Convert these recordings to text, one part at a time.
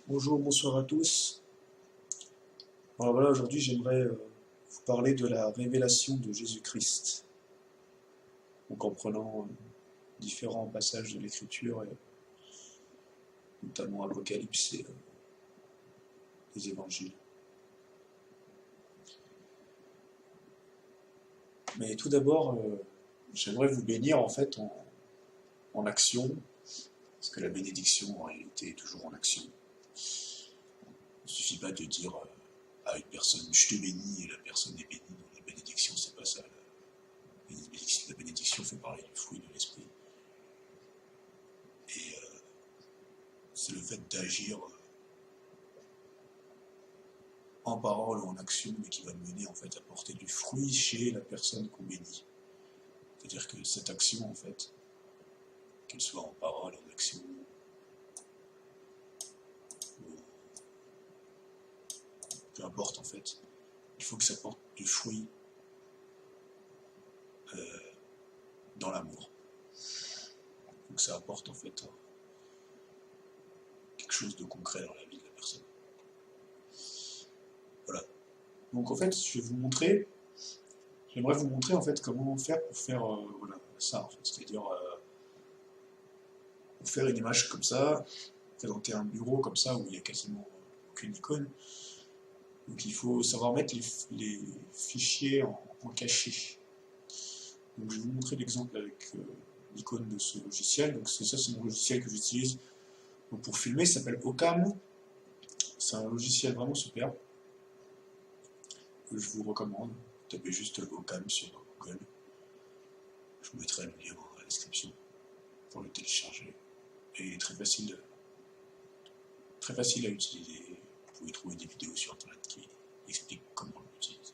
Bonjour, bonsoir à tous. Alors voilà, aujourd'hui j'aimerais vous parler de la révélation de Jésus-Christ. Donc en prenant différents passages de l'Écriture, et notamment Apocalypse et les Évangiles. Mais tout d'abord, j'aimerais vous bénir en fait en action, parce que la bénédiction en réalité est toujours en action. Il ne suffit pas de dire à une personne je te bénis et la personne est bénie. Donc la bénédiction, c'est pas ça. La bénédiction fait parler du fruit de l'esprit. Et c'est le fait d'agir en parole ou en action, mais qui va mener en fait à porter du fruit chez la personne qu'on bénit. C'est-à-dire que cette action, en fait, qu'elle soit en parole, en action, peu importe en fait, il faut que ça porte du fruit dans l'amour. Il faut que ça apporte en fait quelque chose de concret dans la vie de la personne. Voilà. Donc en fait, j'aimerais vous montrer en fait comment faire pour faire voilà, ça en fait, c'est-à-dire pour faire une image comme ça, présenter un bureau comme ça où il n'y a quasiment aucune icône. Donc il faut savoir mettre les fichiers en cachet. Donc je vais vous montrer l'exemple avec l'icône de ce logiciel. Donc c'est mon logiciel que j'utilise pour filmer, il s'appelle Ocam. C'est un logiciel vraiment super que je vous recommande. Tapez juste Ocam sur Google. Je vous mettrai le lien dans la description pour le télécharger. Et très facile à utiliser. Vous pouvez trouver des vidéos sur internet qui expliquent comment l'utiliser.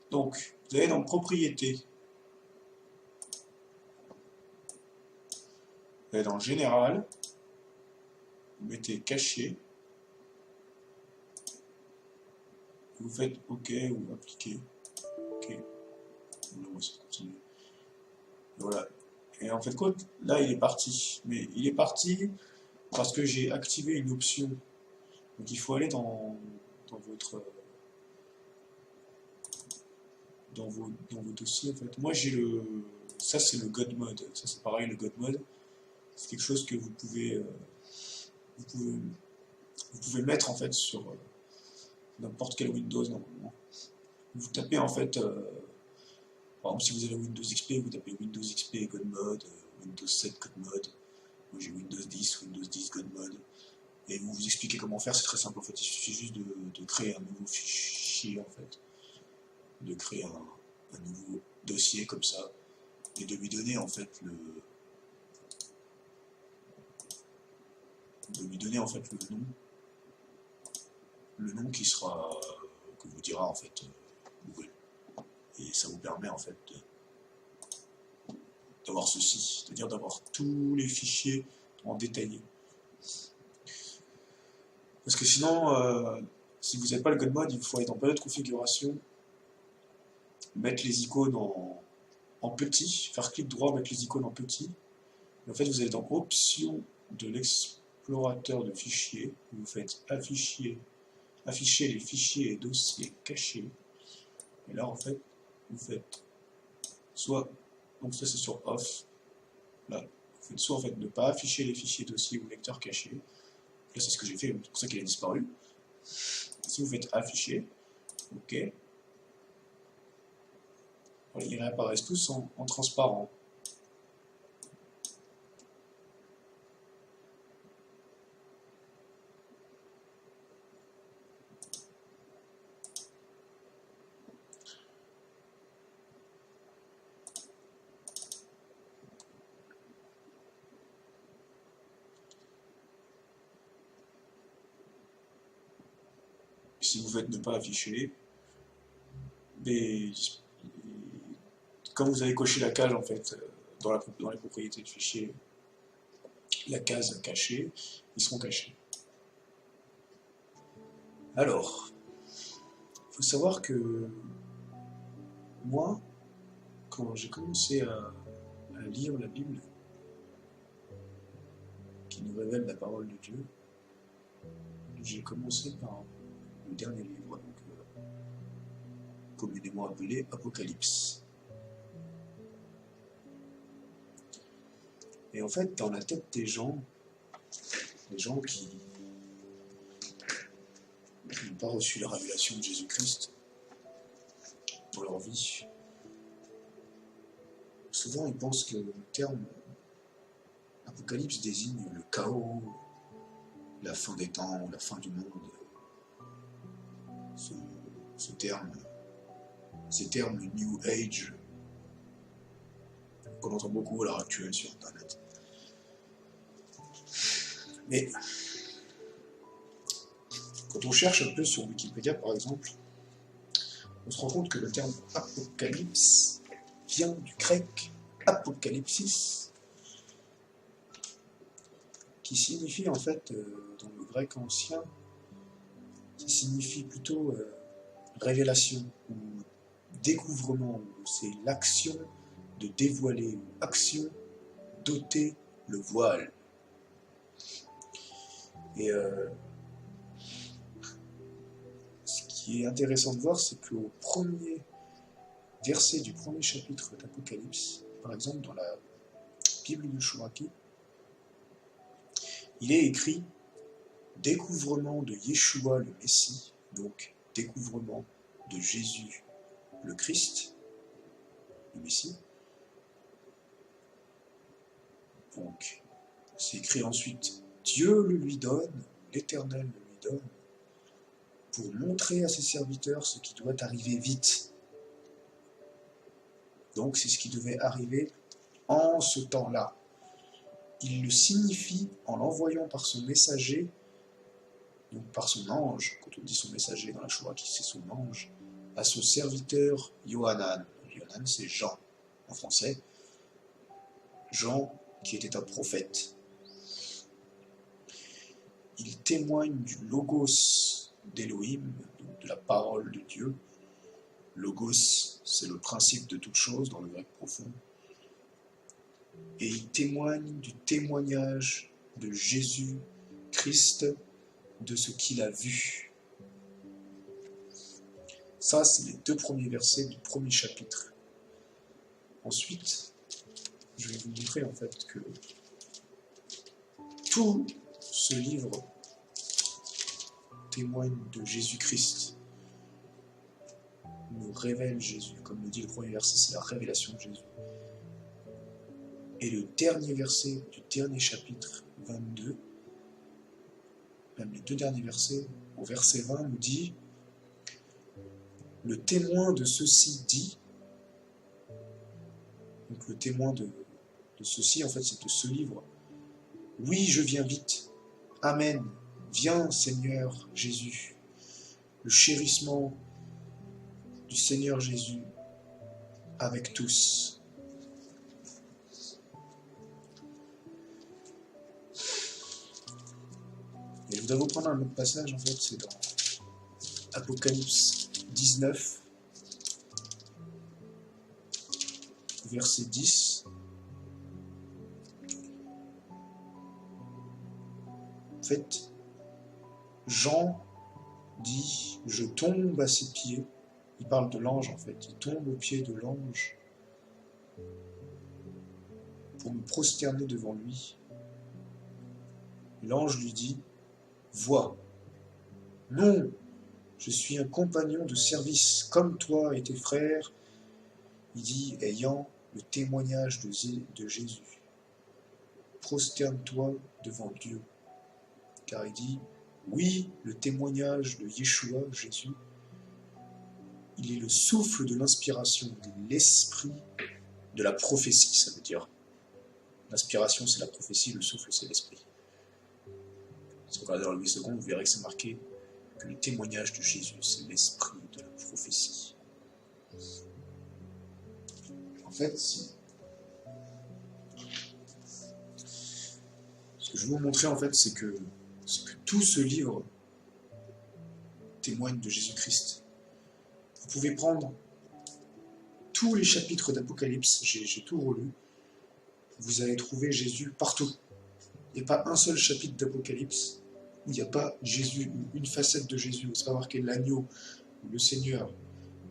Donc, vous allez dans Propriétés. Vous allez dans Général. Vous mettez Cacher. Vous faites OK ou Appliquer. OK. Là, ça continue. Voilà. Et en fait, quoi, là, il est parti. Mais il est parti parce que j'ai activé une option. Donc, il faut aller dans votre... Dans vos dossiers en fait. Moi j'ai ça c'est le God Mode, ça c'est pareil le God Mode, c'est quelque chose que vous pouvez mettre en fait sur n'importe quel Windows normalement. Vous tapez en fait, par exemple si vous avez Windows XP, vous tapez Windows XP God Mode, Windows 7 God Mode, moi j'ai Windows 10 God Mode, et vous expliquez comment faire, c'est très simple en fait, il suffit juste de créer un nouveau fichier en fait, de créer un nouveau dossier comme ça, et de lui donner en fait le nom qui sera, que vous dira en fait Google. Et ça vous permet en fait d'avoir ceci, c'est-à-dire d'avoir tous les fichiers en détaillé. Parce que sinon, si vous n'avez pas le God Mode, il faut aller dans palette de configuration, mettre les icônes en petit, faire clic droit, mettre les icônes en petit. Et en fait, vous allez dans Options de l'explorateur de fichiers, vous faites afficher les fichiers et dossiers cachés. Et là, en fait, vous faites soit, donc ça c'est sur Off, là, vous faites soit en fait ne pas afficher les fichiers dossiers ou lecteurs cachés. Là, c'est ce que j'ai fait, c'est pour ça qu'il a disparu. Si vous faites afficher, OK. Voilà, ils réapparaissent tous en transparent. Si vous faites ne pas afficher, mais comme vous avez coché la case en fait dans les propriétés de fichier, la case cachée, ils seront cachés. Alors, il faut savoir que moi, quand j'ai commencé à lire la Bible, qui qui nous révèle la parole de Dieu. J'ai commencé par le dernier livre, donc, communément appelé Apocalypse. Et en fait, dans la tête des gens qui n'ont pas reçu la révélation de Jésus-Christ dans leur vie, souvent ils pensent que le terme Apocalypse désigne le chaos, la fin des temps, la fin du monde. Ces termes New Age qu'on entend beaucoup à l'heure actuelle sur Internet. Mais quand on cherche un peu sur Wikipédia par exemple, on se rend compte que le terme apocalypse vient du grec apocalypsis, qui signifie en fait, dans le grec ancien, qui signifie plutôt révélation ou découvrement. C'est l'action de dévoiler ou action d'ôter le voile. Et ce qui est intéressant de voir, c'est qu'au premier verset du premier chapitre d'Apocalypse, par exemple dans la Bible de Chouraki, il est écrit « Découvrement de Yeshua le Messie », donc découvrement de Jésus le Christ, le Messie. Donc, c'est écrit ensuite « Dieu le lui donne, l'Éternel le lui donne, pour montrer à ses serviteurs ce qui doit arriver vite. » Donc, c'est ce qui devait arriver en ce temps-là. Il le signifie en l'envoyant par son messager, donc par son ange, quand on dit son messager dans la Chouraki, c'est son ange, à son serviteur Yohanan. Yohanan, c'est Jean, en français. Jean, qui était un prophète. Il témoigne du logos d'Élohim, de la parole de Dieu. Logos, c'est le principe de toute chose dans le grec profond. Et il témoigne du témoignage de Jésus-Christ, de ce qu'il a vu. Ça, c'est les 2 premiers versets du premier chapitre. Ensuite, je vais vous montrer en fait que tout ce livre témoigne de Jésus-Christ, nous révèle Jésus. Comme le dit le premier verset, c'est la révélation de Jésus. Et le dernier verset du dernier chapitre 22, même les 2 derniers versets, au verset 20, nous dit « Le témoin de ceci dit », donc le témoin de ceci, en fait, c'est de ce livre, « Oui, je viens vite. Amen. Viens, Seigneur Jésus. » Le chérissement du Seigneur Jésus avec tous. Et je voudrais vous prendre un autre passage, en fait, c'est dans Apocalypse 19, verset 10. En fait, Jean dit « Je tombe à ses pieds ». Il parle de l'ange, en fait. Il tombe aux pieds de l'ange pour me prosterner devant lui. L'ange lui dit « Vois, non, je suis un compagnon de service, comme toi et tes frères. » Il dit « Ayant le témoignage de Jésus. Prosterne-toi devant Dieu. » Car il dit « Oui, le témoignage de Yeshua, Jésus, il est le souffle de l'inspiration, de l'esprit, de la prophétie, ça veut dire. L'inspiration, c'est la prophétie, le souffle, c'est l'esprit. Si vous regardez dans le 8 secondes, vous verrez que c'est marqué que le témoignage de Jésus, c'est l'esprit de la prophétie. En fait, ce que je veux vous montrer, en fait, c'est que tout ce livre témoigne de Jésus-Christ. Vous pouvez prendre tous les chapitres d'Apocalypse, j'ai tout relu, vous allez trouver Jésus partout. Il Il n'y a pas un seul chapitre d'Apocalypse où il n'y a pas Jésus, une facette de Jésus, où sera marqué l'agneau, ou le Seigneur,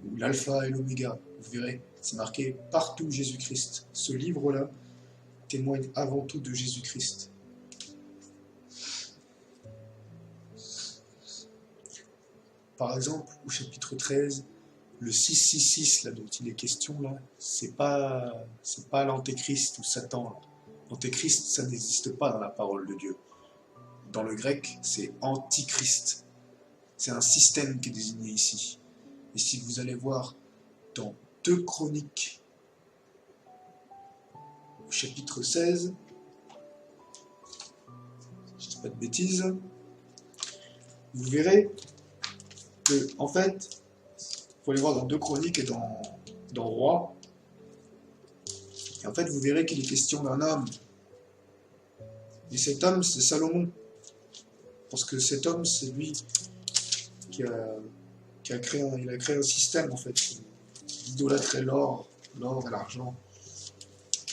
ou l'alpha et l'oméga. Vous verrez, c'est marqué partout Jésus-Christ. Ce livre-là témoigne avant tout de Jésus-Christ. Par exemple, au chapitre 13, le 666 là, dont il est question, là, c'est pas l'antéchrist ou Satan. Là. L'antéchrist, ça n'existe pas dans la parole de Dieu. Dans le grec, c'est antichrist. C'est un système qui est désigné ici. Et si vous allez voir dans 2 Chroniques, au chapitre 16, je ne dis pas de bêtises, vous verrez que, en fait, il faut aller voir dans 2 Chroniques et dans Roi, et en fait, vous verrez qu'il est question d'un homme. Et cet homme, c'est Salomon. Parce que cet homme, c'est lui qui a créé un système, en fait. Il idolâtrait l'or et l'argent.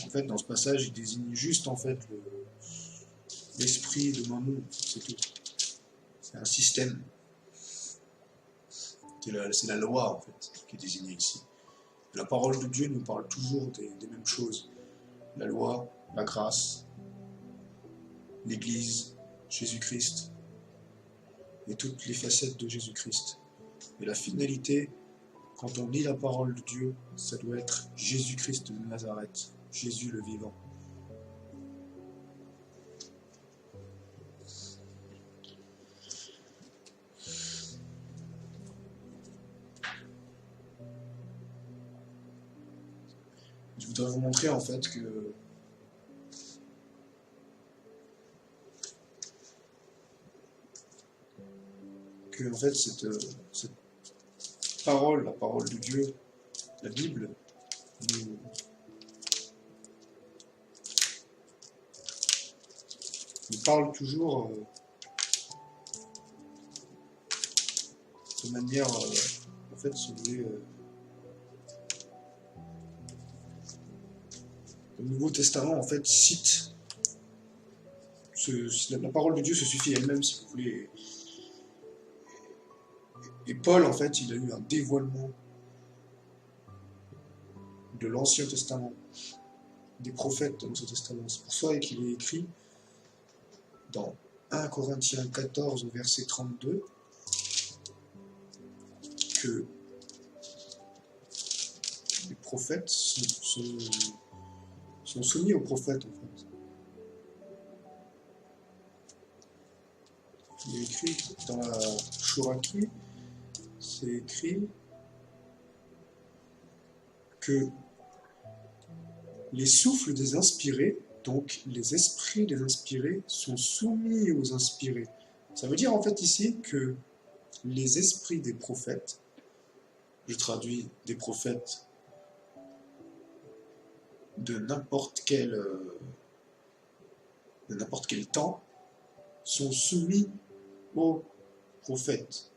En fait, dans ce passage, il désigne juste, en fait, l'esprit de Mammon, c'est tout. C'est un système. C'est la loi, en fait, qui est désignée ici. La parole de Dieu nous parle toujours des mêmes choses. La loi, la grâce, l'Église, Jésus-Christ, et toutes les facettes de Jésus-Christ. Et la finalité, quand on lit la parole de Dieu, ça doit être Jésus-Christ de Nazareth, Jésus le vivant. Je voudrais vous montrer en fait que en fait cette parole, la parole de Dieu, la Bible, nous parle toujours de manière, en fait, si vous voulez, le Nouveau Testament, en fait, cite la parole de Dieu se suffit elle-même, si vous voulez. Et Paul, en fait, il a eu un dévoilement de l'Ancien Testament, des prophètes de l'Ancien Testament. C'est pour ça qu'il est écrit dans 1 Corinthiens 14, au verset 32, que les prophètes sont soumis aux prophètes, en fait. Il est écrit dans la Shoraki, c'est écrit que les souffles des inspirés, donc les esprits des inspirés, sont soumis aux inspirés. Ça veut dire en fait ici que les esprits des prophètes, je traduis des prophètes de n'importe quel temps, sont soumis aux prophètes,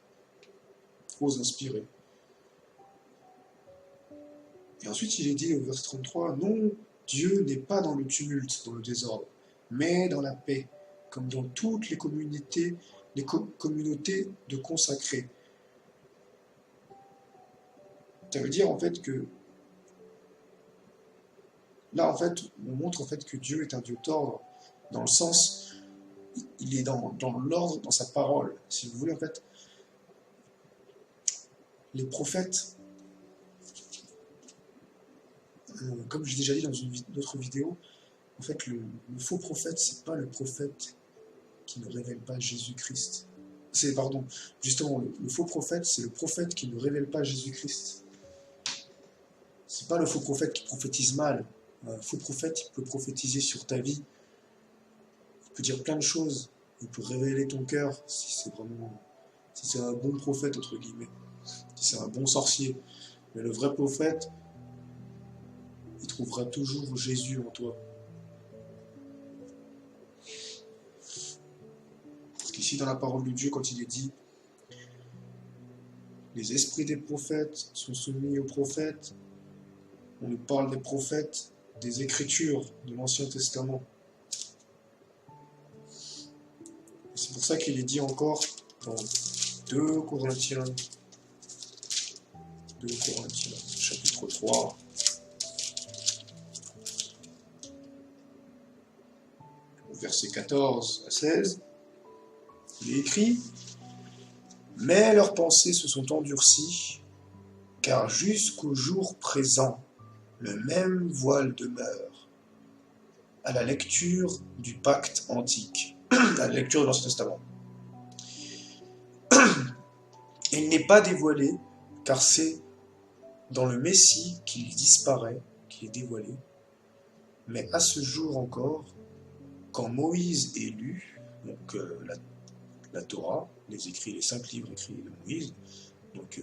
aux inspirés. Et ensuite, il est dit au verset 33, « Non, Dieu n'est pas dans le tumulte, dans le désordre, mais dans la paix, comme dans toutes les communautés de consacrés. » Ça veut dire en fait que là, en fait, on montre en fait que Dieu est un Dieu d'ordre, dans le sens, il est dans l'ordre, dans sa parole. Si vous voulez, en fait, les prophètes, comme j'ai déjà dit dans une autre vidéo, en fait, le faux prophète, c'est pas le prophète qui ne révèle pas Jésus-Christ. Pardon, justement, le faux prophète, c'est le prophète qui ne révèle pas Jésus-Christ. C'est pas le faux prophète qui prophétise mal. Un faux prophète, il peut prophétiser sur ta vie. Il peut dire plein de choses. Il peut révéler ton cœur si c'est un bon prophète, entre guillemets. Si c'est un bon sorcier. Mais le vrai prophète, il trouvera toujours Jésus en toi. Parce qu'ici, dans la parole de Dieu, quand il est dit « Les esprits des prophètes sont soumis aux prophètes », on nous parle des prophètes, des Écritures de l'Ancien Testament. C'est pour ça qu'il est dit encore dans 2 Corinthiens, chapitre 3, versets 14 à 16, il est écrit « Mais leurs pensées se sont endurcies, car jusqu'au jour présent, le même voile demeure à la lecture du pacte antique, à la lecture de l'Ancien Testament. Il n'est pas dévoilé, car c'est dans le Messie qu'il disparaît, qu'il est dévoilé. Mais à ce jour encore, quand Moïse est lu, donc la Torah, les 5 livres écrits de Moïse, donc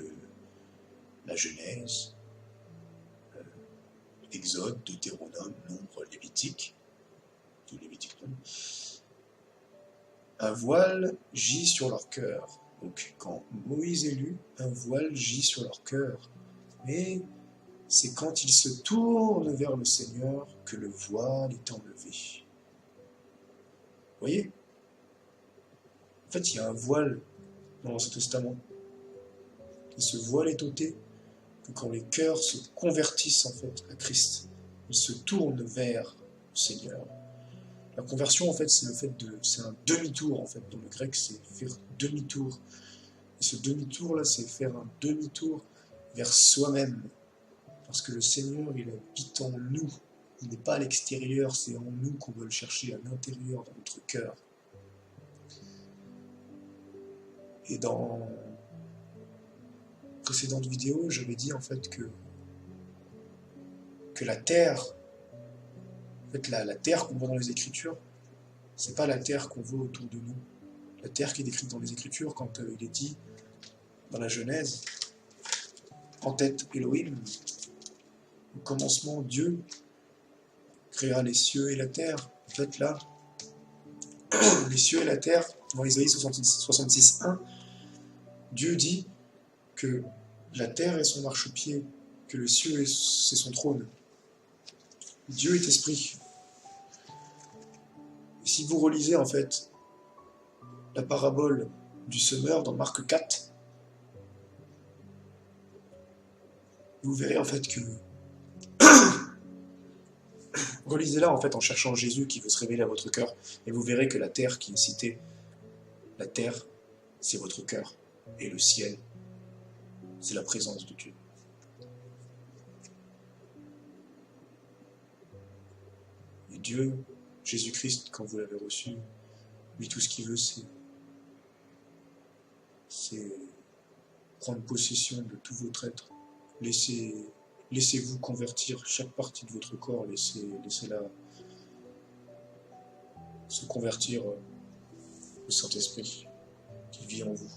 la Genèse, Exode, Deutéronome, Nombre, Lévitique, un voile gît sur leur cœur. Donc quand Moïse est lu, un voile gît sur leur cœur. Mais c'est quand ils se tournent vers le Seigneur que le voile est enlevé. Vous voyez? En fait, il y a un voile dans l'Ancien Testament. Et ce voile est ôté que quand les cœurs se convertissent en fait à Christ, ils se tournent vers le Seigneur. La conversion, en fait, c'est un demi-tour, en fait. Dans le grec, c'est faire demi-tour. Et ce demi-tour-là, c'est faire un demi-tour vers soi-même. Parce que le Seigneur, il habite en nous. Il n'est pas à l'extérieur, c'est en nous qu'on veut le chercher, à l'intérieur, dans notre cœur. Et dans la précédente vidéo, j'avais dit, en fait, que la terre, en fait, la terre qu'on voit dans les Écritures, c'est pas la terre qu'on voit autour de nous. La terre qui est décrite dans les Écritures, quand il est dit dans la Genèse, en tête Elohim, au commencement, Dieu créa les cieux et la terre. En fait, là, les cieux et la terre, dans Isaïe 66.1, Dieu dit que la terre est son marchepied, que le ciel c'est son trône. Dieu est esprit. Et si vous relisez en fait la parabole du semeur dans Marc 4, vous verrez en fait que relisez-la en fait en cherchant Jésus qui veut se révéler à votre cœur, et vous verrez que la terre qui est citée, la terre, c'est votre cœur, et le ciel, c'est la présence de Dieu. Et Dieu, Jésus-Christ, quand vous l'avez reçu, lui tout ce qu'il veut, c'est prendre possession de tout votre être. Laissez-vous convertir chaque partie de votre corps, laissez-la se convertir au Saint-Esprit qui vit en vous.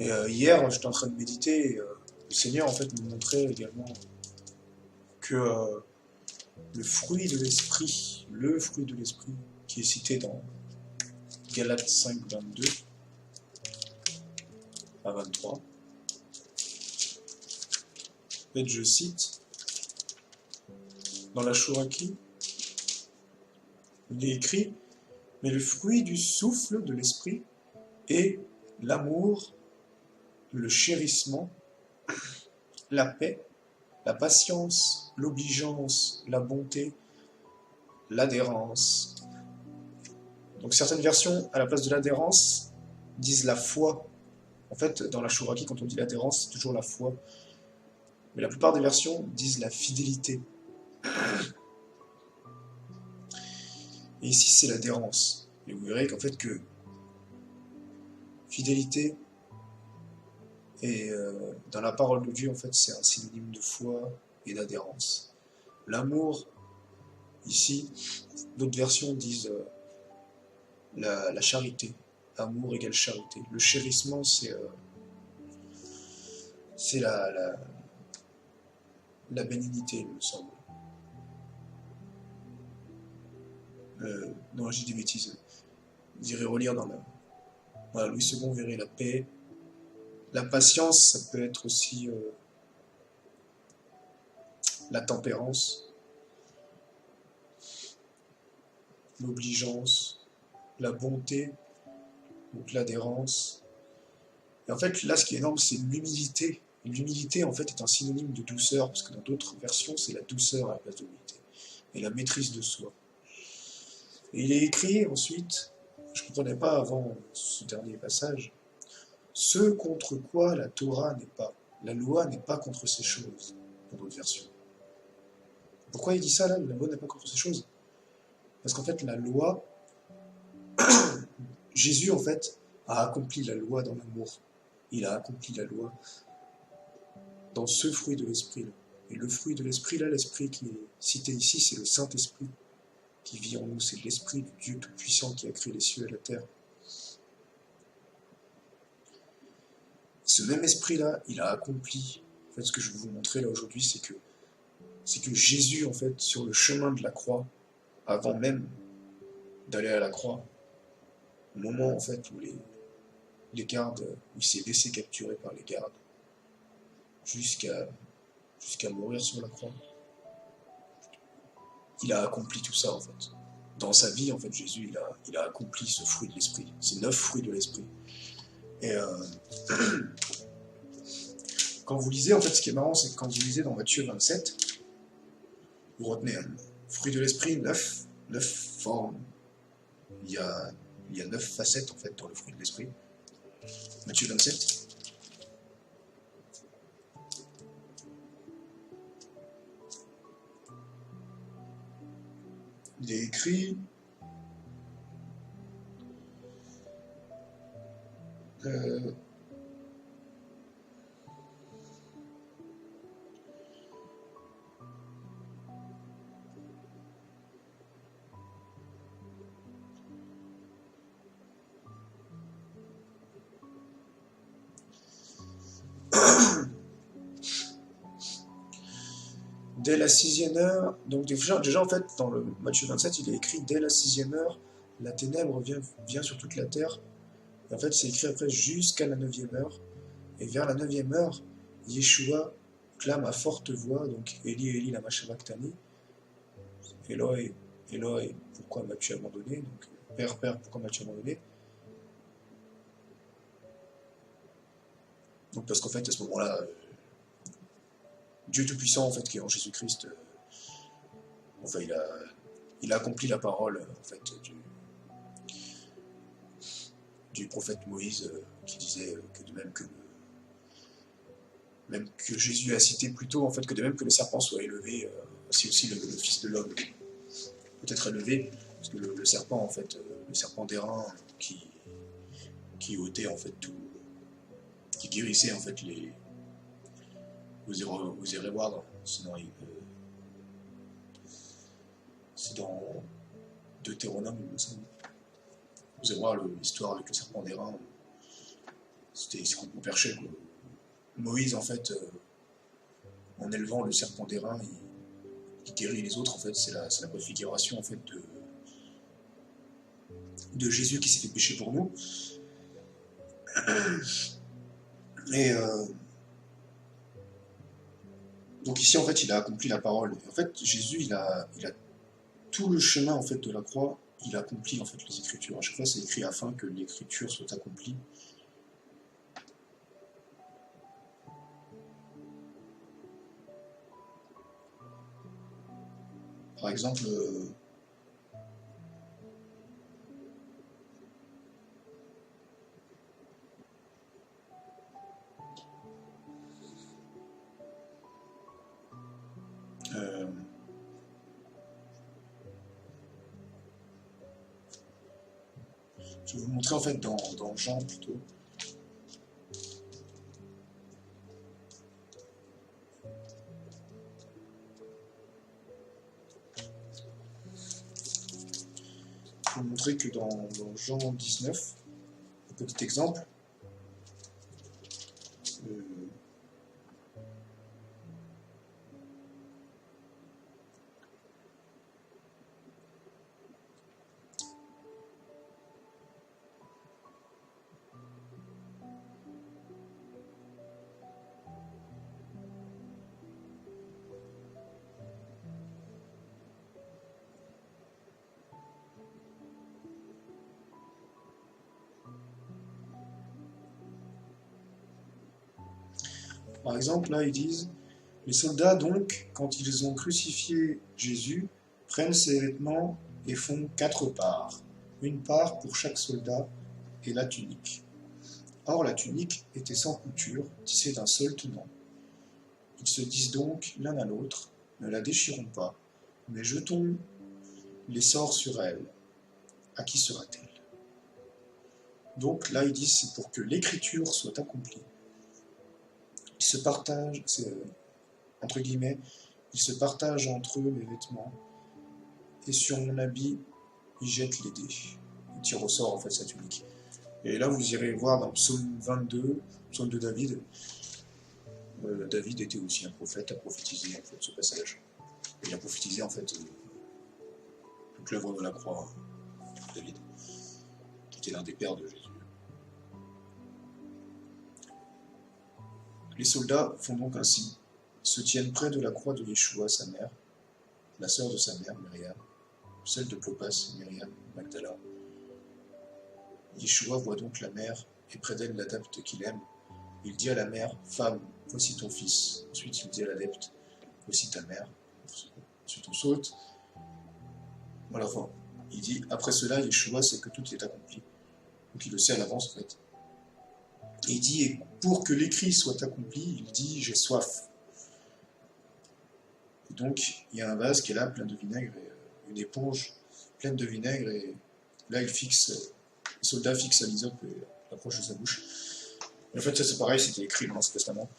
Et hier, j'étais en train de méditer, et, le Seigneur en fait me montrait également que le fruit de l'esprit qui est cité dans Galates 5, 22 à 23. En fait, je cite, dans la Chouraki, il est écrit « Mais le fruit du souffle de l'esprit est l'amour, le chérissement, la paix, la patience, l'obligeance, la bonté, l'adhérence. » Donc certaines versions, à la place de l'adhérence, disent la foi. En fait, dans la Chouraki, quand on dit l'adhérence, c'est toujours la foi. Mais la plupart des versions disent la fidélité. Et ici, c'est l'adhérence. Et vous verrez qu'en fait, que fidélité, et dans la parole de Dieu, en fait, c'est un synonyme de foi et d'adhérence. L'amour, ici, d'autres versions disent la charité. Amour égale charité. Le chérissement, c'est la bénignité, il me semble. Non, j'ai des bêtises. Vous irez relire dans la... Voilà, Louis II, vous verrez la paix. La patience, ça peut être aussi la tempérance, l'obligeance, la bonté, donc l'adhérence. Et en fait, là, ce qui est énorme, c'est l'humilité. Et l'humilité, en fait, est un synonyme de douceur, parce que dans d'autres versions, c'est la douceur à la place de l'humilité, et la maîtrise de soi. Et il est écrit ensuite, je ne comprenais pas avant ce dernier passage, ce contre quoi la Torah n'est pas, la loi n'est pas contre ces choses, dans d'autres versions. Pourquoi il dit ça là, la loi n'est pas contre ces choses? Parce qu'en fait, la loi, Jésus en fait, a accompli la loi dans l'amour. Il a accompli la loi dans ce fruit de l'esprit-là. Et le fruit de l'esprit, là, l'esprit qui est cité ici, c'est le Saint-Esprit qui vit en nous, c'est l'Esprit du Dieu Tout-Puissant qui a créé les cieux et la terre. Ce même esprit-là, il a accompli, en fait, ce que je vais vous montrer là aujourd'hui, c'est que Jésus, en fait, sur le chemin de la croix, avant même d'aller à la croix, au moment, en fait, où les gardes, où il s'est laissé capturer par les gardes, jusqu'à mourir sur la croix, il a accompli tout ça, en fait. Dans sa vie, en fait, Jésus, il a accompli ce fruit de l'esprit, ces 9 fruits de l'esprit. Et quand vous lisez, en fait, ce qui est marrant, c'est que quand vous lisez dans Matthieu 27, vous retenez un fruit de l'esprit, 9 formes. Il y a 9 facettes, en fait, dans le fruit de l'esprit. Matthieu 27. Il est écrit... Dès la 6e heure, donc déjà en fait dans le Matthieu 27 il est écrit dès la 6e heure, la ténèbre vient sur toute la terre. Et en fait c'est écrit après jusqu'à la 9e heure. Et vers la 9e heure, Yeshua clame à forte voix, donc Eli Eli lama sabachthani, Eloi Eloi pourquoi m'as-tu abandonné, donc Père Père pourquoi m'as-tu abandonné. Donc parce qu'en fait à ce moment-là, Dieu Tout-Puissant, en fait, qui est en Jésus-Christ, enfin, il a accompli la parole, en fait, du prophète Moïse, qui disait que de même que Jésus a cité plus tôt, en fait, que de même que le serpent soit élevé, c'est aussi le Fils de l'homme peut être élevé, parce que le serpent, en fait, le serpent d'airain qui ôtait, en fait, tout, qui guérissait, en fait, vous irez voir, sinon c'est dans Deutéronome, il me semble. Vous allez voir l'histoire avec le serpent d'airain. C'est complètement perché, quoi. Moïse, en fait, en élevant le serpent d'airain, il guérit les autres, en fait. C'est la préfiguration, en fait, de Jésus qui s'est fait pécher pour nous. Et donc ici, en fait, il a accompli la parole. Et en fait, Jésus, il a tout le chemin, en fait, de la croix, il a accompli, en fait, les Écritures. À chaque fois, c'est écrit afin que l'Écriture soit accomplie. Par exemple, je vais vous montrer en fait dans Jean plutôt. Je vais vous montrer que dans Jean 19, un petit exemple. Par exemple, là, ils disent, les soldats, donc, quand ils ont crucifié Jésus, prennent ses vêtements et font 4 parts. Une part pour chaque soldat et la tunique. Or, la tunique était sans couture, tissée d'un seul tenant. Ils se disent donc l'un à l'autre, ne la déchirons pas, mais jetons les sorts sur elle. À qui sera-t-elle? Donc là, ils disent c'est pour que l'écriture soit accomplie. Ils se partagent, entre guillemets, ils se partagent entre eux les vêtements, et sur mon habit, ils jettent les dés. Ils tirent au sort en fait sa tunique. Et là, vous irez voir dans Psaume 22, Psaume de David. David était aussi un prophète, a prophétisé en fait ce passage. Il a prophétisé en fait toute l'œuvre de la croix, David, qui était l'un des pères de Jésus. Les soldats font donc ainsi, se tiennent près de la croix de Yeshua, sa mère, la sœur de sa mère, Myriam, celle de Clopas, Myriam, Magdala. Yeshua voit donc la mère et près d'elle l'adepte qu'il aime. Il dit à la mère, femme, voici ton fils. Ensuite, il dit à l'adepte, voici ta mère. Ensuite, on saute. Voilà, enfin, il dit, après cela, Yeshua sait que tout est accompli. Donc, il le sait à l'avance, en fait. Et il dit, et pour que l'écrit soit accompli, il dit, j'ai soif. Et donc, il y a un vase qui est là, plein de vinaigre, et une éponge pleine de vinaigre, et là, le soldat fixe à l'hysope et l'approche de sa bouche. Et en fait, ça c'est pareil, c'était écrit dans l'Ancien Testament.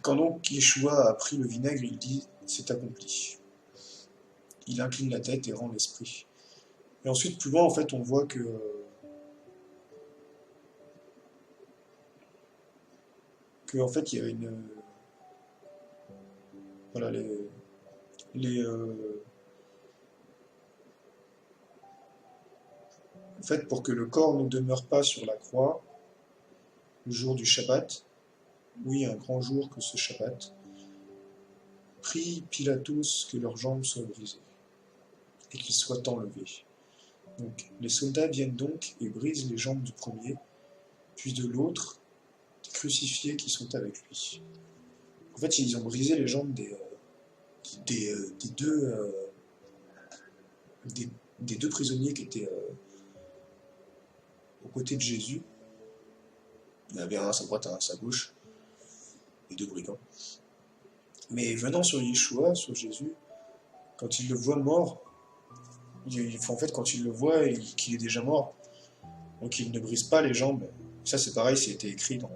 Quand donc Yeshua a pris le vinaigre, il dit, c'est accompli. Il incline la tête et rend l'esprit. Et ensuite, plus loin, en fait, on voit que en fait, il y a une... Voilà, en fait, pour que le corps ne demeure pas sur la croix, le jour du Shabbat, oui, un grand jour que ce Shabbat, prie Pilatus que leurs jambes soient brisées et qu'ils soient enlevés. Donc, les soldats viennent donc et brisent les jambes du premier, puis de l'autre, des crucifiés qui sont avec lui. En fait, ils ont brisé les jambes des deux prisonniers qui étaient aux côtés de Jésus. Il y en avait un à sa droite, un à sa gauche, les deux brigands. Mais venant sur Yeshua, sur Jésus, quand il le voit mort, en fait, quand il le voit qu'il est déjà mort, donc il ne brise pas les jambes. Ça, c'est pareil, ça a été écrit dans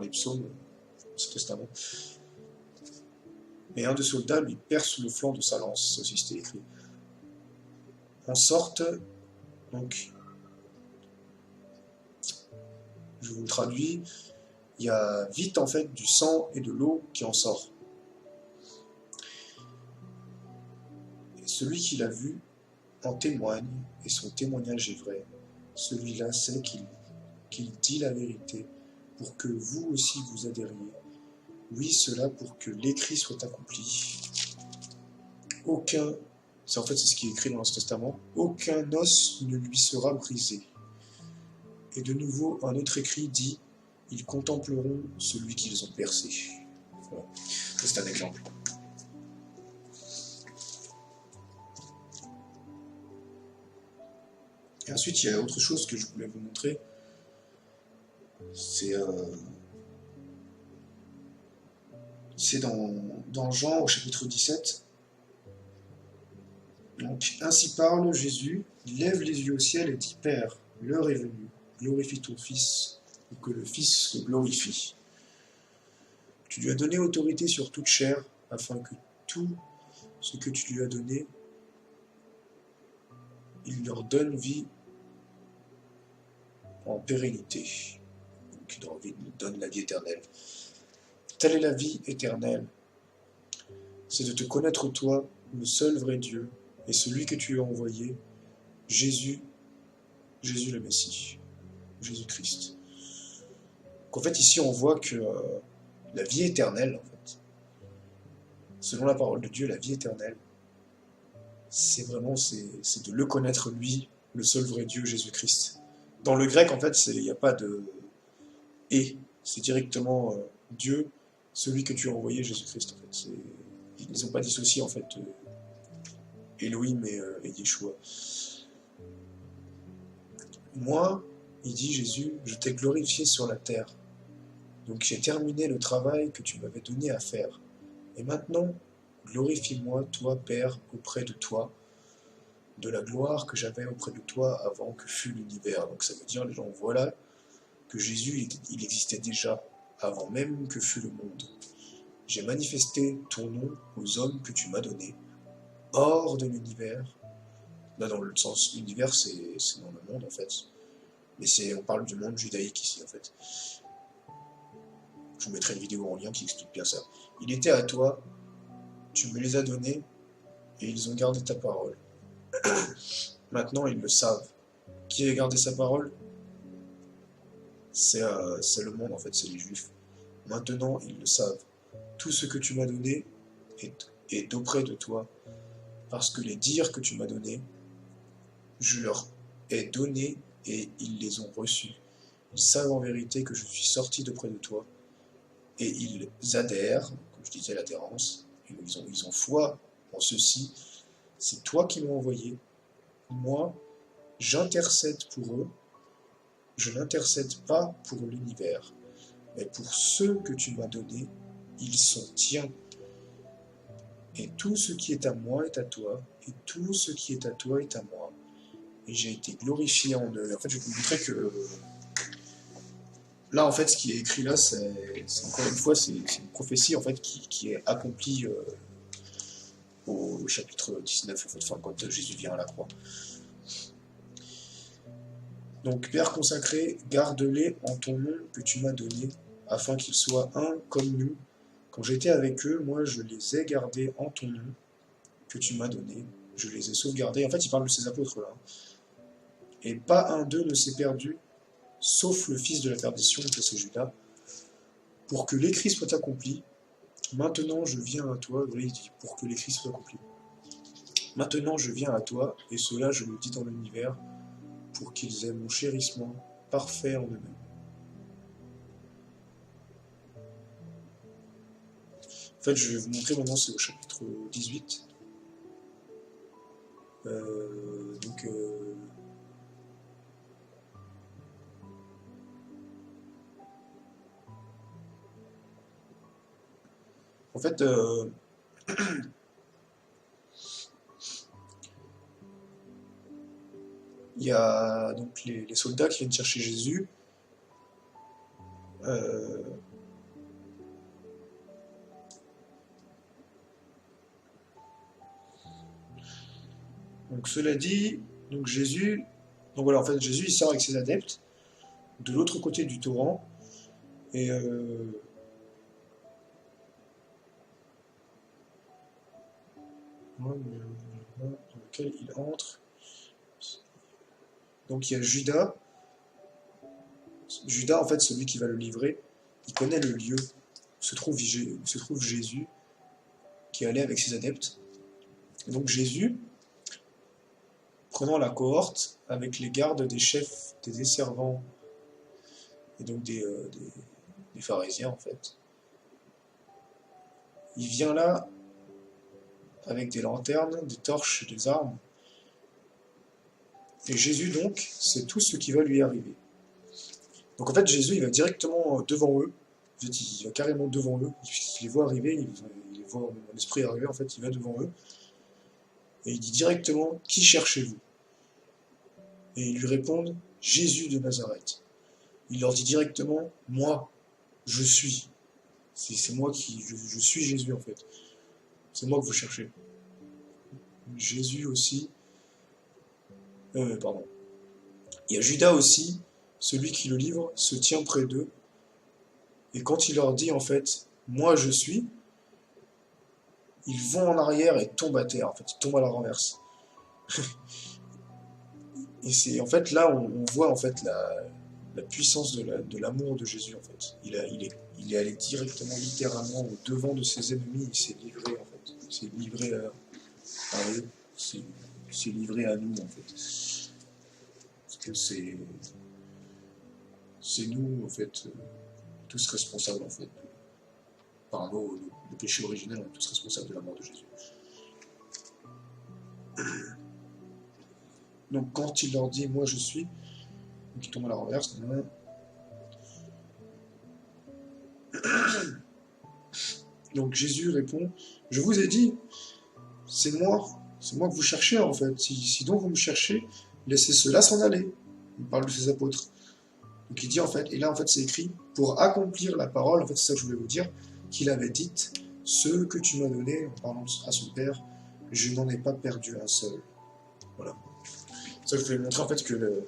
les psaumes, dans ce testament. Mais un des soldats lui perce le flanc de sa lance, ça aussi c'était écrit. En sorte, donc, je vous le traduis, il y a vite en fait du sang et de l'eau qui en sort. Et celui qui l'a vu en témoigne, et son témoignage est vrai. Celui-là sait qu'il dit la vérité, pour que vous aussi vous adhériez. Oui, cela pour que l'écrit soit accompli. C'est ce qui est écrit dans l'Ancien Testament, aucun os ne lui sera brisé. Et de nouveau, un autre écrit dit, ils contempleront celui qu'ils ont percé. Voilà. C'est un exemple. Et ensuite, il y a autre chose que je voulais vous montrer. C'est dans Jean au chapitre 17. Donc, ainsi parle Jésus, il lève les yeux au ciel et dit, Père, l'heure est venue, glorifie ton Fils, pour que le Fils se glorifie. Tu lui as donné autorité sur toute chair, afin que tout ce que tu lui as donné, il leur donne vie en pérennité. Donc, il donne la vie éternelle. Telle est la vie éternelle, c'est de te connaître toi, le seul vrai Dieu, et celui que tu as envoyé, Jésus le Messie, Jésus-Christ. Donc en fait, ici, on voit que la vie éternelle, en fait, selon la parole de Dieu, la vie éternelle, c'est de le connaître lui, le seul vrai Dieu, Jésus-Christ. Dans le grec, en fait, il n'y a pas de « et ». c'est directement Dieu, celui que tu as envoyé, Jésus-Christ, en fait. Ils ne les ont pas dissociés, en fait, Elohim et Yeshua. Moi, il dit Jésus, je t'ai glorifié sur la terre. Donc j'ai terminé le travail que tu m'avais donné à faire. Et maintenant, glorifie-moi, toi, Père, auprès de toi, de la gloire que j'avais auprès de toi avant que fût l'univers. Donc ça veut dire, les gens, voilà que Jésus, il existait déjà avant même que fût le monde. J'ai manifesté ton nom aux hommes que tu m'as donnés, hors de l'univers. Là, dans le sens, l'univers, c'est dans le monde, en fait. Mais on parle du monde judaïque ici, en fait. Je vous mettrai une vidéo en lien qui explique bien ça. Il était à toi, tu me les as donnés, et ils ont gardé ta parole. Maintenant, ils le savent. Qui a gardé sa parole? C'est le monde, en fait, c'est les Juifs. Maintenant, ils le savent. Tout ce que tu m'as donné est auprès de toi, parce que les dires que tu m'as donnés, je leur ai donné et ils les ont reçus. Ils savent en vérité que je suis sorti d'auprès de toi, et ils adhèrent, comme je disais l'adhérence, ils ont foi en ceci. C'est toi qui m'as envoyé. Moi, j'intercède pour eux. Je n'intercède pas pour l'univers, mais pour ceux que tu m'as donnés, ils sont tiens. Et tout ce qui est à moi est à toi, et tout ce qui est à toi est à moi. Et j'ai été glorifié en eux. En fait, je vais vous montrer que là, en fait, ce qui est écrit là, c'est encore une fois, c'est une prophétie en fait qui est accomplie au chapitre 19, en fait, enfin, quand Jésus vient à la croix. Donc, Père consacré, garde-les en ton nom que tu m'as donné, afin qu'ils soient un comme nous. Quand j'étais avec eux, moi, je les ai gardés en ton nom que tu m'as donné. Je les ai sauvegardés. En fait, il parle de ces apôtres-là. Et pas un d'eux ne s'est perdu, sauf le fils de la perdition, que c'est Judas, pour que l'écrit soit accompli. Maintenant, je viens à toi. Voilà, il dit, pour que l'écrit soit accompli. Maintenant, je viens à toi, et cela, je le dis dans l'univers, pour qu'ils aient mon chérissement parfait en eux-mêmes. En fait, je vais vous montrer maintenant, c'est au chapitre 18. En fait, il y a donc les soldats qui viennent chercher Jésus. Donc cela dit, donc Jésus, donc voilà, en fait Jésus il sort avec ses adeptes de l'autre côté du torrent et dans lequel il entre. Donc il y a Judas. Judas, en fait, celui qui va le livrer, il connaît le lieu où se trouve Jésus qui allait avec ses adeptes. Et donc Jésus, prenant la cohorte avec les gardes des chefs, des desservants et donc des pharisiens en fait, il vient là avec des lanternes, des torches, des armes. Et Jésus donc, c'est tout ce qui va lui arriver. Donc en fait Jésus il va directement devant eux, il va carrément devant eux, il les voit arriver, il les voit en esprit arriver, en fait il va devant eux, et il dit directement, qui cherchez-vous? Et ils lui répondent, Jésus de Nazareth. Il leur dit directement, moi, je suis. C'est moi je suis Jésus en fait. C'est moi que vous cherchez. Jésus aussi. Pardon. Il y a Judas aussi, celui qui le livre, se tient près d'eux. Et quand il leur dit en fait, moi je suis, ils vont en arrière et tombent à terre. En fait, ils tombent à la renverse. Et c'est en fait là on voit en fait la puissance de l'amour de Jésus en fait. Il est allé directement, littéralement au devant de ses ennemis. Il s'est livré en fait. Il s'est livré à eux. Il s'est livré à nous en fait. Parce que c'est nous en fait. tous responsables, en fait, par le péché originel, on est tous responsables de la mort de Jésus. Donc quand il leur dit « moi je suis », donc il tombe à la renverse, donc Jésus répond « je vous ai dit, c'est moi que vous cherchez en fait, si donc vous me cherchez, laissez cela s'en aller ». Il parle de ses apôtres. Donc il dit en fait, et là en fait c'est écrit, pour accomplir la parole, en fait c'est ça que je voulais vous dire, qu'il avait dite, ce que tu m'as donné, en parlant à son père, je n'en ai pas perdu un seul. Voilà. Ça je voulais montrer en fait que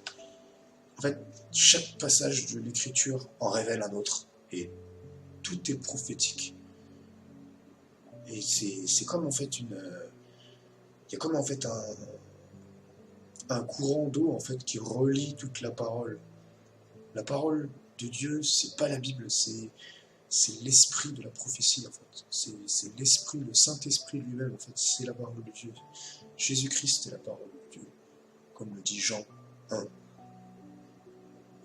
en fait, chaque passage de l'écriture en révèle un autre, et tout est prophétique. Et c'est comme en fait il y a comme en fait un courant d'eau en fait qui relie toute la parole. La parole de Dieu, c'est pas la Bible, c'est l'esprit de la prophétie en fait. C'est l'esprit, le Saint-Esprit lui-même en fait, c'est la parole de Dieu. Jésus-Christ est la parole de Dieu, comme le dit Jean 1.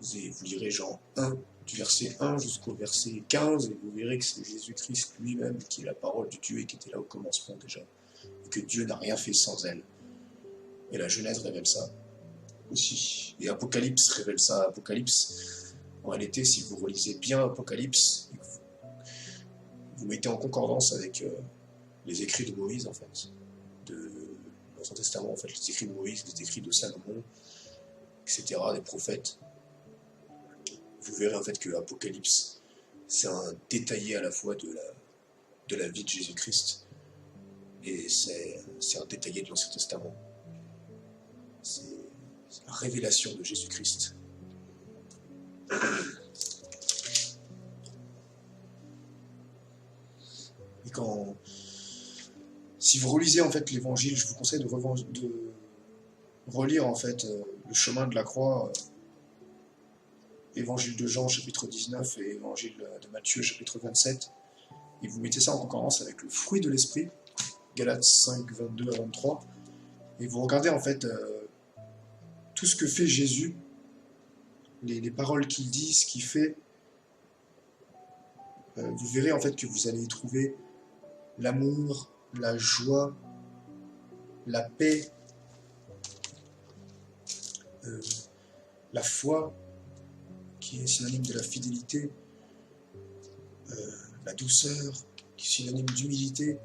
Vous lirez Jean 1, du verset 1 jusqu'au verset 15, et vous verrez que c'est Jésus-Christ lui-même qui est la parole de Dieu et qui était là au commencement déjà, et que Dieu n'a rien fait sans elle. Et la Genèse révèle ça aussi. Et Apocalypse révèle ça. Apocalypse, en réalité, si vous relisez bien Apocalypse, vous mettez en concordance avec les écrits de Moïse, en fait, de l'Ancien Testament, en fait, les écrits de Moïse, les écrits de Salomon, etc., des prophètes, vous verrez en fait que Apocalypse, c'est un détaillé à la fois de la vie de Jésus-Christ, et c'est un détaillé de l'Ancien Testament. C'est la révélation de Jésus-Christ. Et si vous relisez en fait l'Évangile, je vous conseille de relire en fait le chemin de la croix, Évangile de Jean chapitre 19 et Évangile de Matthieu chapitre 27, et vous mettez ça en concurrence avec le fruit de l'esprit, Galates 5, 22 à 23, et vous regardez en fait tout ce que fait Jésus, les paroles qu'il dit, ce qu'il fait, vous verrez en fait que vous allez y trouver l'amour, la joie, la paix, la foi, qui est synonyme de la fidélité, la douceur, qui est synonyme d'humilité,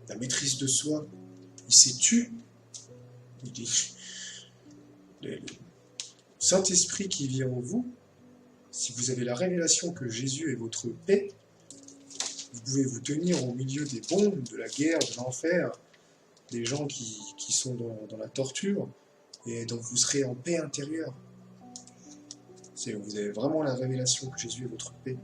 la maîtrise de soi. Il s'est tu. Il dit, le Saint-Esprit qui vit en vous, si vous avez la révélation que Jésus est votre paix, vous pouvez vous tenir au milieu des bombes, de la guerre, de l'enfer, des gens qui sont dans la torture, et donc vous serez en paix intérieure. Vous avez vraiment la révélation que Jésus est votre paix.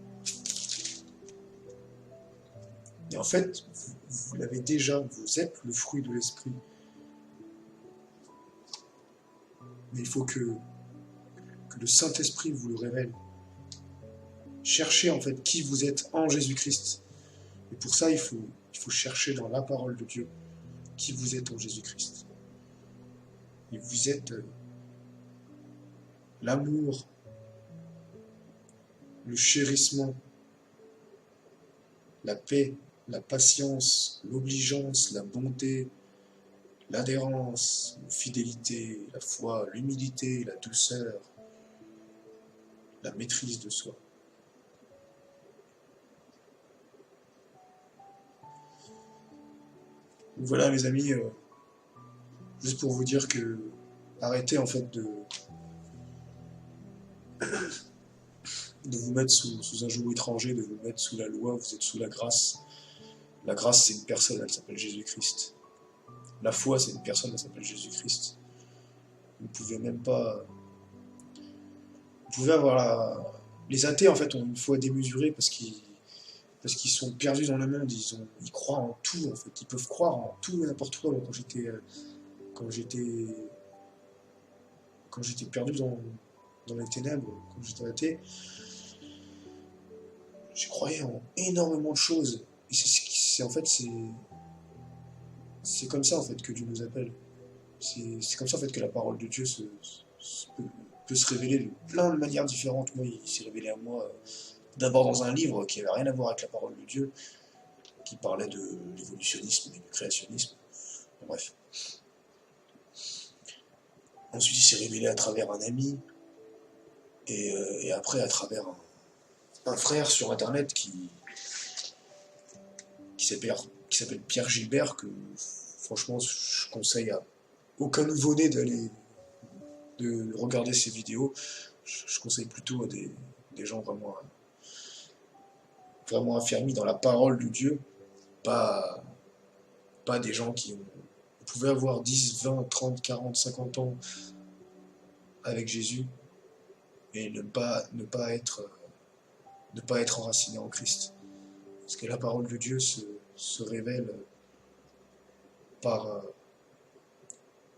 Et en fait, vous l'avez déjà, vous êtes le fruit de l'esprit. Mais il faut que le Saint-Esprit vous le révèle. Cherchez en fait qui vous êtes en Jésus-Christ. Et pour ça, il faut chercher dans la parole de Dieu qui vous êtes en Jésus-Christ. Et vous êtes l'amour, le chérissement, la paix, la patience, l'obligeance, la bonté, l'adhérence, la fidélité, la foi, l'humilité, la douceur, la maîtrise de soi. Donc voilà mes amis, juste pour vous dire que arrêtez en fait de vous mettre sous un joug étranger, de vous mettre sous la loi, vous êtes sous la grâce. La grâce c'est une personne, elle s'appelle Jésus-Christ. La foi c'est une personne, elle s'appelle Jésus-Christ. Vous ne pouvez même pas... Vous pouvez avoir Les athées en fait ont une foi démesurée parce qu'ils sont perdus dans le monde, ils croient en tout en fait, ils peuvent croire en tout et n'importe quoi. Moi, quand j'étais perdu dans les ténèbres, quand j'étais athée, je croyais en énormément de choses. Et c'est comme ça en fait que Dieu nous appelle. C'est comme ça en fait que la parole de Dieu peut se révéler de plein de manières différentes. Moi, il s'est révélé à moi d'abord dans un livre qui n'avait rien à voir avec la parole de Dieu, qui parlait de l'évolutionnisme et du créationnisme. Bref. Ensuite, il s'est révélé à travers un ami, et après à travers un frère sur Internet qui s'appelle Pierre Gilbert, que franchement, je conseille à aucun nouveau-né de regarder ses vidéos. Je conseille plutôt à des gens vraiment affermis dans la parole de Dieu, pas des gens qui pouvaient avoir 10, 20, 30, 40, 50 ans avec Jésus et ne pas être enraciné en Christ. Parce que la parole de Dieu se révèle par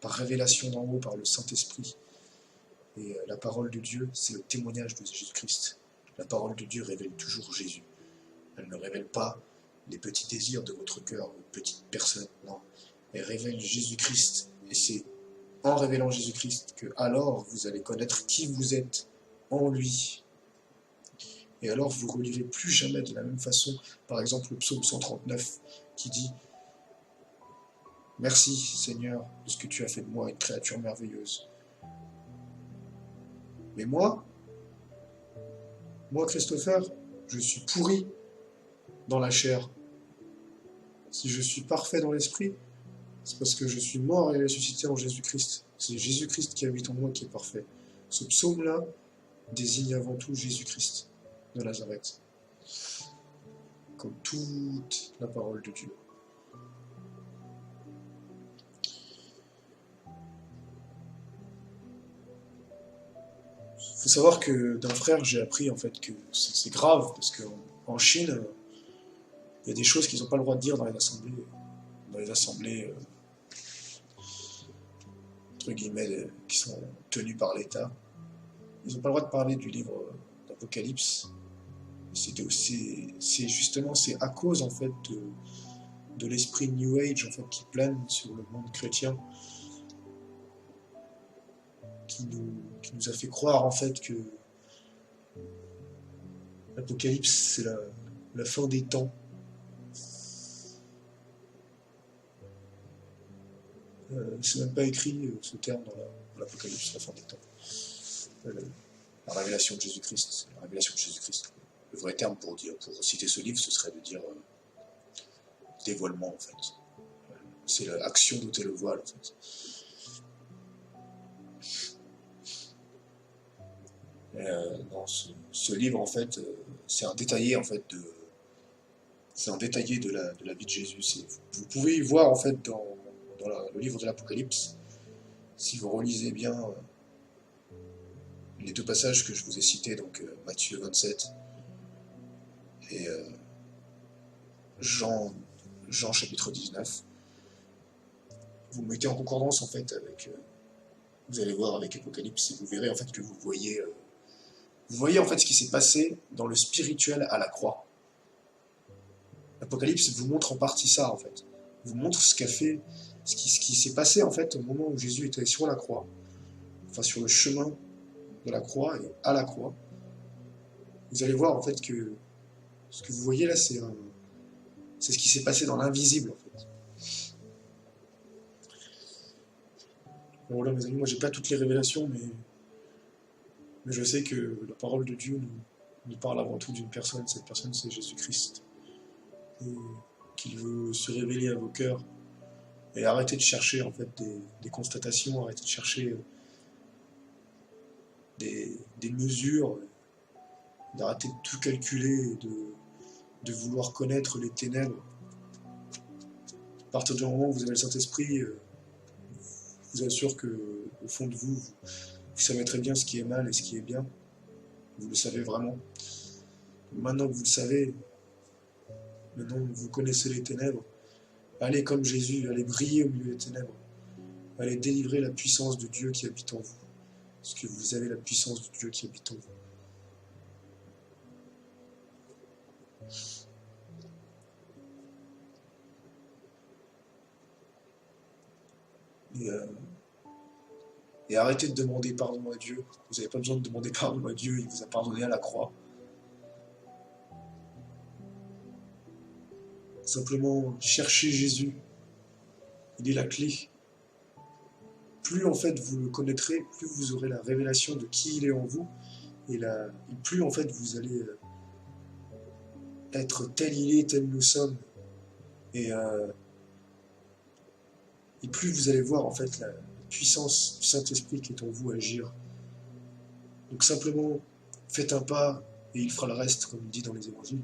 révélation d'en haut, par le Saint-Esprit. Et la parole de Dieu, c'est le témoignage de Jésus-Christ. La parole de Dieu révèle toujours Jésus. Elle ne révèle pas les petits désirs de votre cœur, vos petites personnes, non. Elle révèle Jésus-Christ. Et c'est en révélant Jésus-Christ que alors vous allez connaître qui vous êtes en lui. Et alors vous ne relirez plus jamais de la même façon, par exemple le psaume 139 qui dit « Merci Seigneur de ce que tu as fait de moi, une créature merveilleuse. » Mais moi Christopher, je suis pourri dans la chair. Si je suis parfait dans l'esprit, c'est parce que je suis mort et ressuscité en Jésus-Christ. C'est Jésus-Christ qui habite en moi qui est parfait. Ce psaume-là désigne avant tout Jésus-Christ de Nazareth, comme toute la parole de Dieu. Il faut savoir que d'un frère, j'ai appris en fait que c'est grave, parce qu'en Chine, il y a des choses qu'ils n'ont pas le droit de dire dans les assemblées entre guillemets, qui sont tenues par l'État. Ils n'ont pas le droit de parler du livre d'Apocalypse. C'est justement, c'est à cause en fait de l'esprit New Age en fait qui plane sur le monde chrétien, qui nous a fait croire en fait que l'Apocalypse c'est la fin des temps. C'est même pas écrit ce terme dans l'Apocalypse, la fin des temps. La révélation de Jésus-Christ, la révélation de Jésus-Christ. Le vrai terme pour citer ce livre, ce serait de dire dévoilement en fait. C'est l'action d'ôter le voile en fait. Dans ce livre en fait, c'est un détaillé en fait de la vie de Jésus. Vous pouvez y voir en fait dans le livre de l'Apocalypse, si vous relisez bien les deux passages que je vous ai cités, donc Matthieu 27 et Jean chapitre 19, vous mettez en concordance en fait avec, vous allez voir avec Apocalypse, et vous verrez en fait que vous voyez en fait ce qui s'est passé dans le spirituel à la croix. L'Apocalypse vous montre en partie ça en fait, vous montre ce qui s'est passé en fait au moment où Jésus était sur la croix, enfin sur le chemin de la croix et à la croix. Vous allez voir en fait que ce que vous voyez là, c'est ce qui s'est passé dans l'invisible en fait. Bon, voilà mes amis, moi j'ai pas toutes les révélations, mais je sais que la parole de Dieu nous parle avant tout d'une personne. Cette personne c'est Jésus-Christ, et qu'il veut se révéler à vos cœurs. Et arrêtez de chercher en fait des constatations, arrêtez de chercher des mesures, d'arrêter de tout calculer, et de vouloir connaître les ténèbres. À partir du moment où vous avez le Saint-Esprit, je vous assure que au fond de vous, vous savez très bien ce qui est mal et ce qui est bien. Vous le savez vraiment. Maintenant que vous le savez, maintenant que vous connaissez les ténèbres, allez comme Jésus, allez briller au milieu des ténèbres. Allez délivrer la puissance de Dieu qui habite en vous. Parce que vous avez la puissance de Dieu qui habite en vous. Et arrêtez de demander pardon à Dieu. Vous n'avez pas besoin de demander pardon à Dieu, il vous a pardonné à la croix. Simplement, cherchez Jésus. Il est la clé. Plus en fait vous le connaîtrez, plus vous aurez la révélation de qui il est en vous, et plus en fait vous allez être tel il est, tel nous sommes, et plus vous allez voir en fait la puissance du Saint-Esprit qui est en vous agir. Donc simplement, faites un pas et il fera le reste, comme il dit dans les évangiles.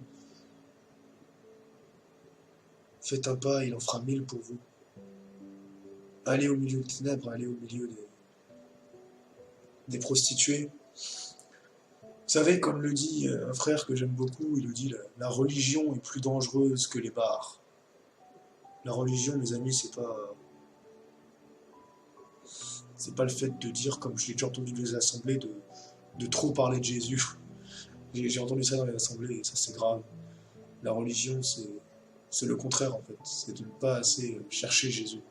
Faites un pas et il en fera 1000 pour vous. Allez au milieu des ténèbres, allez au milieu des prostituées. Vous savez, comme le dit un frère que j'aime beaucoup, il le dit, la religion est plus dangereuse que les bars. La religion, mes amis, c'est pas le fait de dire, comme je l'ai déjà entendu dans les assemblées, de trop parler de Jésus. J'ai entendu ça dans les assemblées, et ça c'est grave. La religion, c'est le contraire en fait. C'est de ne pas assez chercher Jésus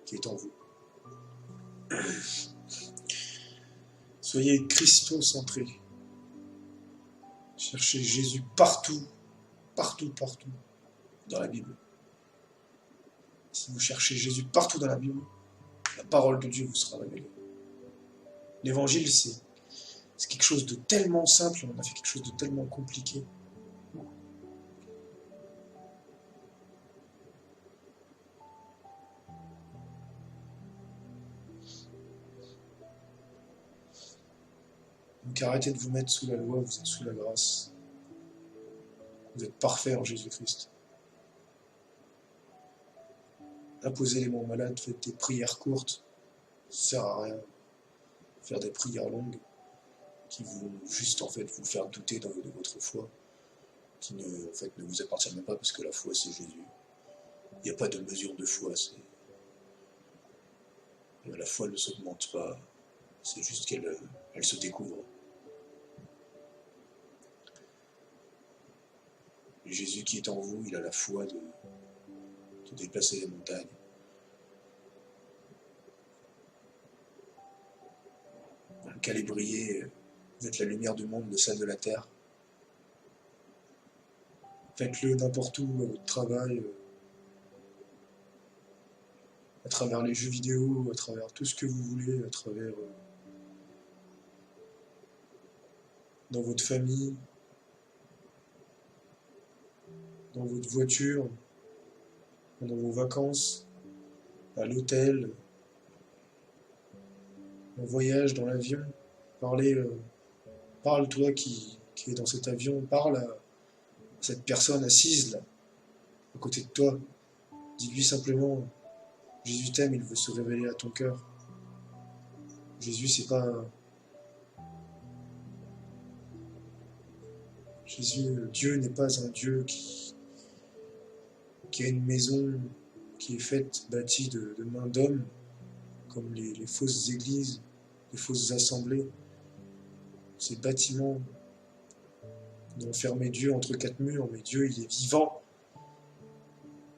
qui est en vous. Soyez christocentrés. Cherchez Jésus partout, partout, partout dans la Bible. Si vous cherchez Jésus partout dans la Bible, la parole de Dieu vous sera révélée. L'évangile, c'est quelque chose de tellement simple, on a fait quelque chose de tellement compliqué. Donc arrêtez de vous mettre sous la loi, vous êtes sous la grâce. Vous êtes parfait en Jésus-Christ. Imposez les mains aux malades, faites des prières courtes, ça ne sert à rien. Faire des prières longues qui vont juste en fait vous faire douter de votre foi, qui ne vous appartient même pas parce que la foi c'est Jésus. Il n'y a pas de mesure de foi, la foi ne s'augmente pas, c'est juste qu'elle se découvre. Et Jésus qui est en vous, il a la foi de déplacer les montagnes. Qu'allez briller, vous êtes la lumière du monde, le sel de la terre. Faites-le n'importe où, à votre travail, à travers les jeux vidéo, à travers tout ce que vous voulez, à travers dans votre famille, dans votre voiture, dans vos vacances, à l'hôtel, en voyage, dans l'avion. Parle toi qui est dans cet avion, parle à cette personne assise là, à côté de toi. Dis-lui simplement, Jésus t'aime, il veut se révéler à ton cœur. Jésus, c'est pas... Dieu n'est pas un Dieu qui a une maison qui est faite, bâtie de mains d'hommes, comme les fausses églises, les fausses assemblées. Ces bâtiments ont enfermé Dieu entre 4 murs, mais Dieu, il est vivant.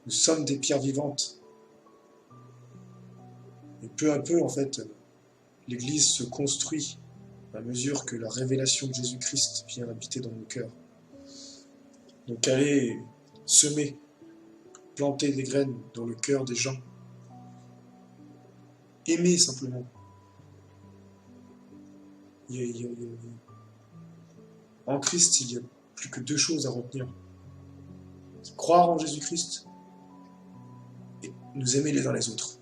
Nous sommes des pierres vivantes. Et peu à peu, en fait, l'Église se construit à mesure que la révélation de Jésus-Christ vient habiter dans nos cœurs. Donc allez semer, planter des graines dans le cœur des gens. Aimer simplement. En Christ, il n'y a plus que 2 choses à retenir. Croire en Jésus-Christ et nous aimer les uns les autres.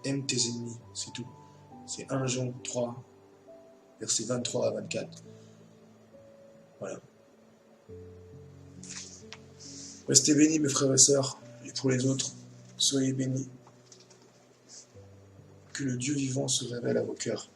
Aime tes ennemis, c'est tout. C'est 1 Jean 3, versets 23 à 24. Voilà. Restez bénis, mes frères et sœurs, et pour les autres, soyez bénis. Que le Dieu vivant se révèle à vos cœurs.